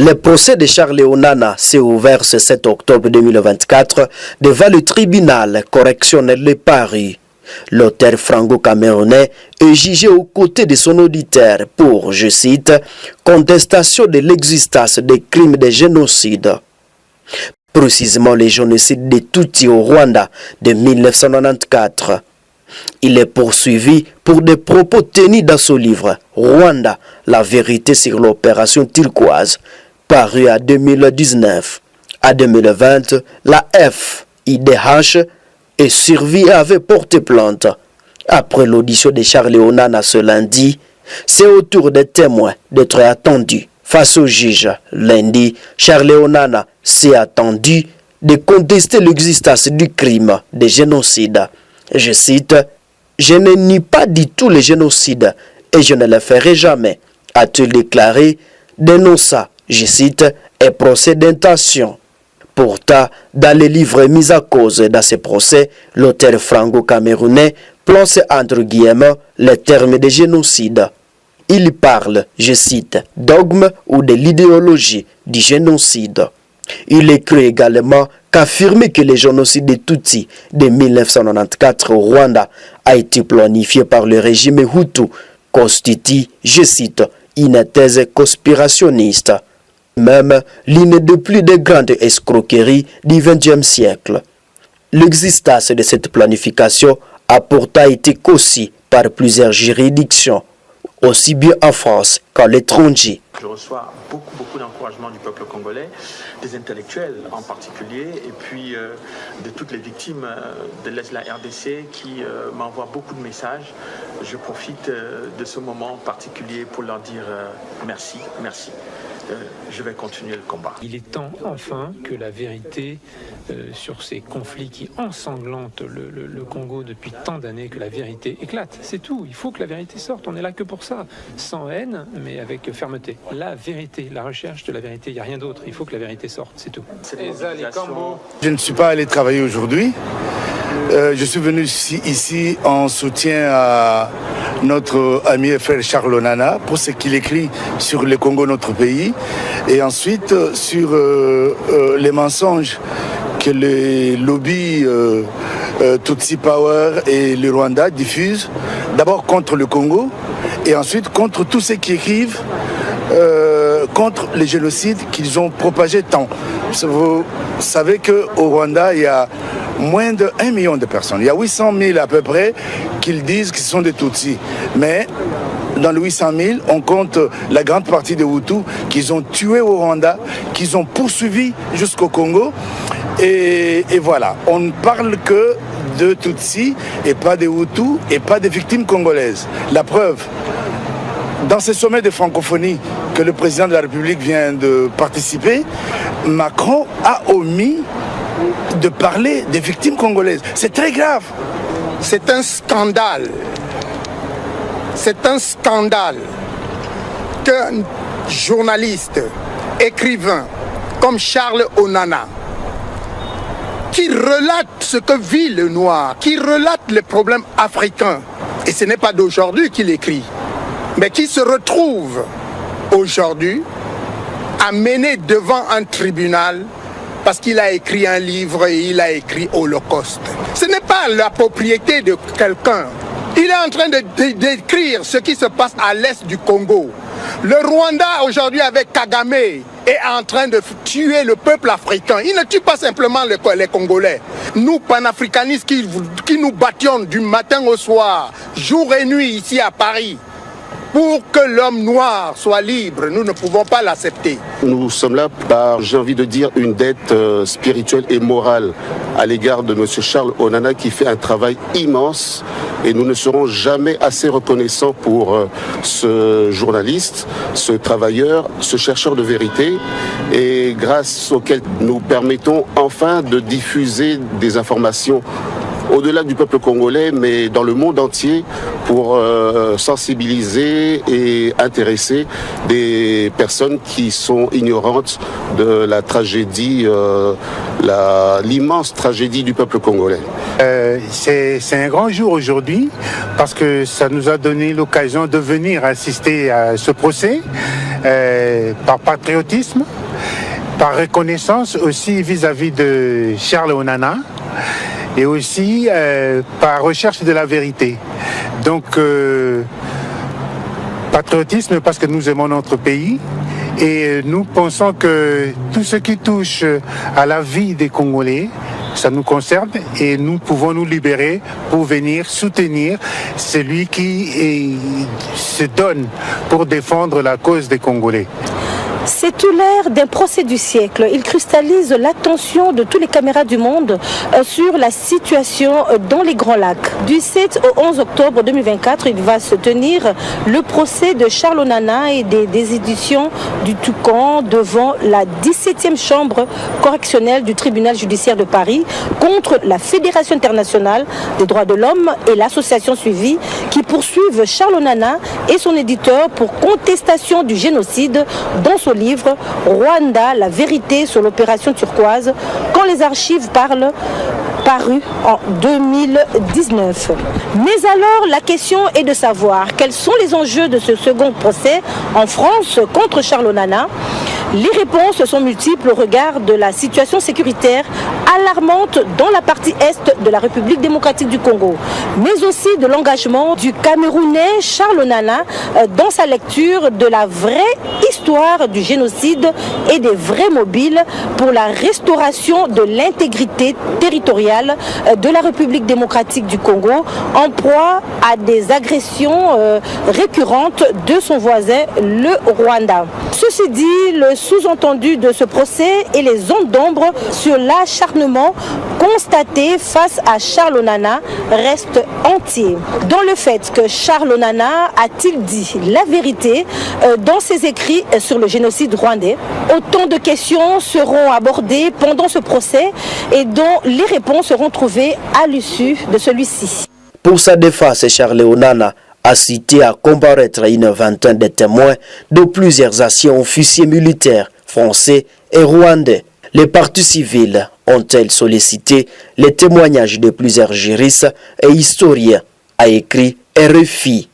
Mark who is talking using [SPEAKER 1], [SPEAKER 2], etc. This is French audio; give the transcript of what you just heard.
[SPEAKER 1] Le procès de Charles Onana s'est ouvert ce 7 octobre 2024 devant le tribunal correctionnel de Paris. L'auteur franco-camerounais est jugé aux côtés de son auditeur pour, je cite, contestation de l'existence des crimes de génocide. Précisément le génocide des Tutsis au Rwanda de 1994. Il est poursuivi pour des propos tenus dans son livre « Rwanda, la vérité sur l'opération turquoise » paru en 2019. En 2020, la FIDH et Survie avait porté plainte. Après l'audition de Charles Onana ce lundi, c'est au tour des témoins d'être attendus. Face au juge, lundi, Charles Onana s'est attendu de contester l'existence du crime de génocide. Je cite, « Je ne nie pas du tout le génocide et je ne le ferai jamais », a-t-il déclaré, dénonçant, je cite, « un procès d'intention ». Pourtant, dans les livres mis à cause dans ce procès, l'auteur franco-camerounais place entre guillemets les termes de génocide. Il parle, je cite, « dogme ou de l'idéologie du génocide ». Il écrit également qu'affirmer que le génocide des Tutsis de 1994 au Rwanda a été planifié par le régime Hutu constitue, je cite, une thèse conspirationniste, même l'une des plus grandes escroqueries du XXe siècle. L'existence de cette planification a pourtant été caussée par plusieurs juridictions, aussi bien en France qu'à l'étranger.
[SPEAKER 2] Je reçois beaucoup d'encouragement du peuple congolais, des intellectuels en particulier, et puis de toutes les victimes de la RDC qui m'envoient beaucoup de messages. Je profite de ce moment particulier pour leur dire merci. Je vais continuer le combat.
[SPEAKER 3] Il est temps enfin que la vérité sur ces conflits qui ensanglantent le Congo depuis tant d'années, que la vérité éclate. C'est tout, il faut que la vérité sorte, on est là que pour ça. Sans haine, mais avec fermeté. La vérité, la recherche de la vérité, il n'y a rien d'autre, il faut que la vérité sorte, c'est tout.
[SPEAKER 4] Je ne suis pas allé travailler aujourd'hui. Je suis venu ici en soutien à notre ami et frère Charles Onana pour ce qu'il écrit sur le Congo, notre pays, et ensuite sur les mensonges que les lobbies Tutsi Power et le Rwanda diffusent, d'abord contre le Congo et ensuite contre tous ceux qui écrivent contre les génocides qu'ils ont propagés tant. Vous savez qu'au Rwanda, il y a moins de 1 million de personnes. Il y a 800 000 à peu près qu'ils disent qu'ils sont des Tutsis. Mais dans les 800 000, on compte la grande partie des Hutus qu'ils ont tués au Rwanda, qu'ils ont poursuivis jusqu'au Congo. Et voilà, on ne parle que de Tutsis et pas des Hutus et pas des victimes congolaises. La preuve, dans ce sommet de francophonie que le président de la République vient de participer, Macron a omis de parler des victimes congolaises. C'est très grave.
[SPEAKER 5] C'est un scandale. C'est un scandale qu'un journaliste, écrivain comme Charles Onana, qui relate ce que vit le noir, qui relate les problèmes africains, et ce n'est pas d'aujourd'hui qu'il écrit, mais qui se retrouve aujourd'hui amené devant un tribunal parce qu'il a écrit un livre et il a écrit Holocauste. Ce n'est pas la propriété de quelqu'un. Il est en train d'écrire ce qui se passe à l'est du Congo. Le Rwanda aujourd'hui avec Kagame est en train de tuer le peuple africain. Il ne tue pas simplement les Congolais. Nous, panafricanistes qui nous battions du matin au soir, jour et nuit ici à Paris, pour que l'homme noir soit libre, nous ne pouvons pas l'accepter.
[SPEAKER 6] Nous sommes là par, j'ai envie de dire, une dette spirituelle et morale à l'égard de M. Charles Onana qui fait un travail immense et nous ne serons jamais assez reconnaissants pour ce journaliste, ce travailleur, ce chercheur de vérité et grâce auquel nous permettons enfin de diffuser des informations au-delà du peuple congolais, mais dans le monde entier, pour sensibiliser et intéresser des personnes qui sont ignorantes de la tragédie, l'immense tragédie du peuple congolais.
[SPEAKER 7] C'est un grand jour aujourd'hui parce que ça nous a donné l'occasion de venir assister à ce procès par patriotisme, par reconnaissance aussi vis-à-vis de Charles Onana et aussi par recherche de la vérité. Donc, patriotisme parce que nous aimons notre pays et nous pensons que tout ce qui touche à la vie des Congolais, ça nous concerne et nous pouvons nous libérer pour venir soutenir celui qui se donne pour défendre la cause des Congolais.
[SPEAKER 8] C'est tout l'air d'un procès du siècle. Il cristallise l'attention de tous les caméras du monde sur la situation dans les Grands Lacs. Du 7 au 11 octobre 2024, il va se tenir le procès de Charles Onana et des éditions du Toucan devant la 17e chambre correctionnelle du tribunal judiciaire de Paris contre la Fédération internationale des droits de l'homme et l'association suivie qui poursuivent Charles Onana et son éditeur pour contestation du génocide dans son livre Rwanda, la vérité sur l'opération turquoise, quand les archives parlent, paru en 2019. Mais alors, la question est de savoir quels sont les enjeux de ce second procès en France contre Charles Onana. Les réponses sont multiples au regard de la situation sécuritaire alarmante dans la partie est de la République démocratique du Congo, mais aussi de l'engagement du Camerounais Charles Onana dans sa lecture de la vraie histoire du génocide et des vrais mobiles pour la restauration de l'intégrité territoriale de la République démocratique du Congo en proie à des agressions récurrentes de son voisin, le Rwanda. Ceci dit, le sous-entendu de ce procès et les zones d'ombre sur l'acharnement constaté face à Charles Onana restent entiers. Dans le fait que Charles Onana a-t-il dit la vérité dans ses écrits sur le génocide rwandais? Autant de questions seront abordées pendant ce procès et dont les réponses seront trouvées à l'issue de celui-ci.
[SPEAKER 1] Pour sa défense, Charles Onana a cité à comparaître une vingtaine de témoins de plusieurs anciens officiers militaires français et rwandais. Les parties civiles ont-elles sollicité les témoignages de plusieurs juristes et historiens, a écrit RFI.